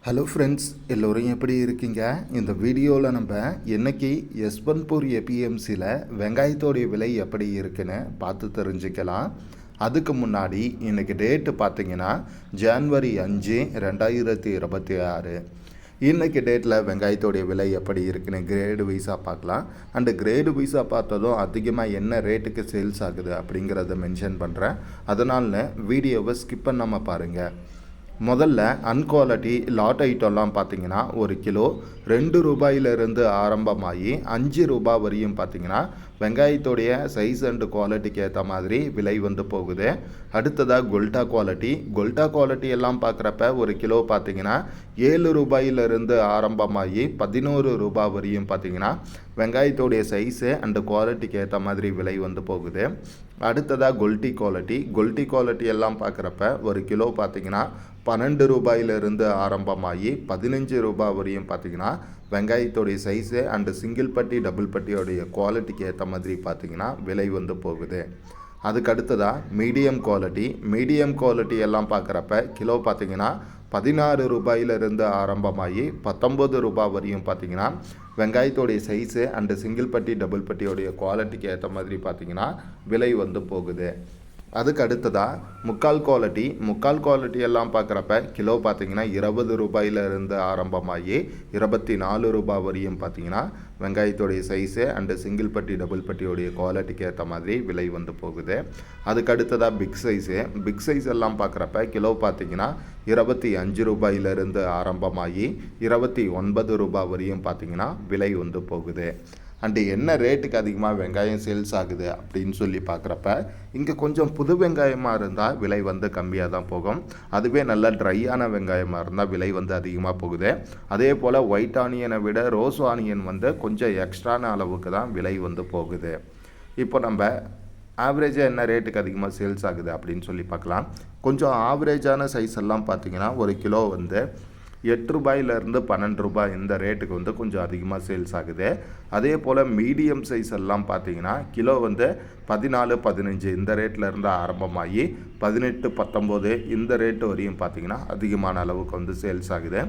Hello friends, எல்லோரும் எப்படி இருக்கீங்க? இந்த வீடியோவில் நம்ம இன்னைக்கு யஸ்வந்த்பூர் ஏபிஎம்சியில் வெங்காயத்தோடைய விலை எப்படி இருக்குன்னு பார்த்து தெரிஞ்சுக்கலாம். அதுக்கு முன்னாடி இன்றைக்கி டேட்டு பார்த்திங்கன்னா ஜனவரி 5, 2026. இன்றைக்கி டேட்டில் வெங்காயத்தோடைய விலை எப்படி இருக்குன்னு கிரேடு வைஸாக பார்க்கலாம். அண்டு கிரேடு வைஸாக பார்த்ததும் அதிகமாக என்ன ரேட்டுக்கு சேல்ஸ் ஆகுது அப்படிங்கிறத மென்ஷன் பண்ணுறேன். அதனால் வீடியோவை ஸ்கிப் பண்ணாமல் பாருங்கள். முதல்ல அன்குவாலிட்டி லாட் ஐட்டம்லாம் பார்த்திங்கன்னா ஒரு கிலோ 2 ரூபாயிலிருந்து ஆரம்பமாகி 5 ரூபா வரையும் பார்த்திங்கன்னா வெங்காயத்தோடைய சைஸ் அண்டு குவாலிட்டிக்கு ஏற்ற மாதிரி விலை வந்து போகுது. அடுத்ததாக கொல்டா குவாலிட்டி எல்லாம் பார்க்குறப்ப ஒரு கிலோ பார்த்திங்கன்னா 7 ரூபாயிலிருந்து ஆரம்பமாகி 11 ரூபா வரையும் பார்த்திங்கன்னா வெங்காயத்தோடைய சைஸு அண்டு குவாலிட்டிக்கு ஏற்ற மாதிரி விலை வந்து போகுது. அடுத்ததாக கொல்டி குவாலிட்டி எல்லாம் பார்க்குறப்ப ஒரு கிலோ பார்த்திங்கன்னா 12 ரூபாயிலிருந்து ஆரம்பமாகி 15 ரூபா வரையும் பார்த்திங்கன்னா வெங்காயத்தோடைய சைஸு அண்டு சிங்கிள் பட்டி டபுள் பட்டியோடைய குவாலிட்டிக்கு ஏற்ற மாதிரி பார்த்திங்கன்னா விலை வந்து போகுது. அதுக்கு அடுத்ததாக மீடியம் குவாலிட்டி எல்லாம் பார்க்குறப்ப கிலோ பார்த்திங்கன்னா 16 ரூபாயிலிருந்து ஆரம்பமாகி 19 ரூபா வரையும் பார்த்திங்கன்னா வெங்காயத்தோடைய சைஸு அண்டு சிங்கிள் பட்டி டபுள் பட்டியோடைய குவாலிட்டிக்கு ஏற்ற மாதிரி பார்த்திங்கன்னா விலை வந்து போகுது. அதுக்கு அடுத்ததாக முக்கால் குவாலிட்டி எல்லாம் பார்க்குறப்ப கிலோ பார்த்திங்கன்னா 20 ரூபாயிலிருந்து ஆரம்பமாகி 24 ரூபா வரையும் பார்த்திங்கன்னா வெங்காயத்தோடைய சைஸு அண்டு சிங்கிள் பட்டி டபுள் பட்டியோடைய குவாலிட்டிக்கு ஏற்ற மாதிரி விலை வந்து போகுது. அதுக்கு அடுத்ததாக பிக் சைஸ் எல்லாம் பார்க்குறப்ப கிலோ பார்த்திங்கன்னா 25 ரூபாயிலிருந்து ஆரம்பமாகி 29 ரூபா வரையும் பார்த்திங்கன்னா விலை வந்து போகுது. அண்டு என்ன ரேட்டுக்கு அதிகமாக வெங்காயம் சேல்ஸ் ஆகுது அப்படின்னு சொல்லி பார்க்குறப்ப இங்கே கொஞ்சம் புது வெங்காயமாக இருந்தால் விலை வந்து கம்மியாக தான் போகும். அதுவே நல்ல ட்ரையான வெங்காயமாக இருந்தால் விலை வந்து அதிகமாக போகுது. அதே போல் ஒயிட் ஆனியனை விட ரோஸ் ஆனியன் வந்து கொஞ்சம் எக்ஸ்ட்ரான அளவுக்கு தான் விலை வந்து போகுது. இப்போ நம்ம ஆவரேஜாக என்ன ரேட்டுக்கு அதிகமாக சேல்ஸ் ஆகுது அப்படின்னு சொல்லி பார்க்கலாம். கொஞ்சம் ஆவரேஜான சைஸ் எல்லாம் பார்த்திங்கன்னா ஒரு கிலோ வந்து 8 ரூபாயிலிருந்து 12 ரூபாய் இந்த ரேட்டுக்கு வந்து கொஞ்சம் அதிகமாக சேல்ஸ் ஆகுது. அதே போல் மீடியம் சைஸ் எல்லாம் பார்த்திங்கன்னா கிலோ வந்து 14, 15 இந்த ரேட்டில் இருந்து ஆரம்பமாகி 18, 19 இந்த ரேட்டு வரையும் பார்த்திங்கன்னா அதிகமான அளவுக்கு வந்து சேல்ஸ் ஆகுது.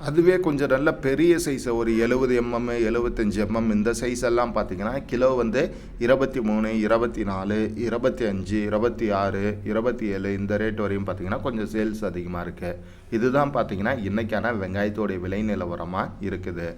அதுவே கொஞ்சம் நல்ல பெரிய சைஸை ஒரு 70 mm 75 mm இந்த சைஸ் எல்லாம் பார்த்திங்கன்னா கிலோ வந்து 23, 24, 25, 26, 27 இந்த ரேட் வரையும் பார்த்திங்கன்னா கொஞ்சம் சேல்ஸ் அதிகமாக இருக்குது. இதுதான் பார்த்திங்கன்னா இன்றைக்கான வெங்காயத்தோடைய விலை நிலவரமாக இருக்குது.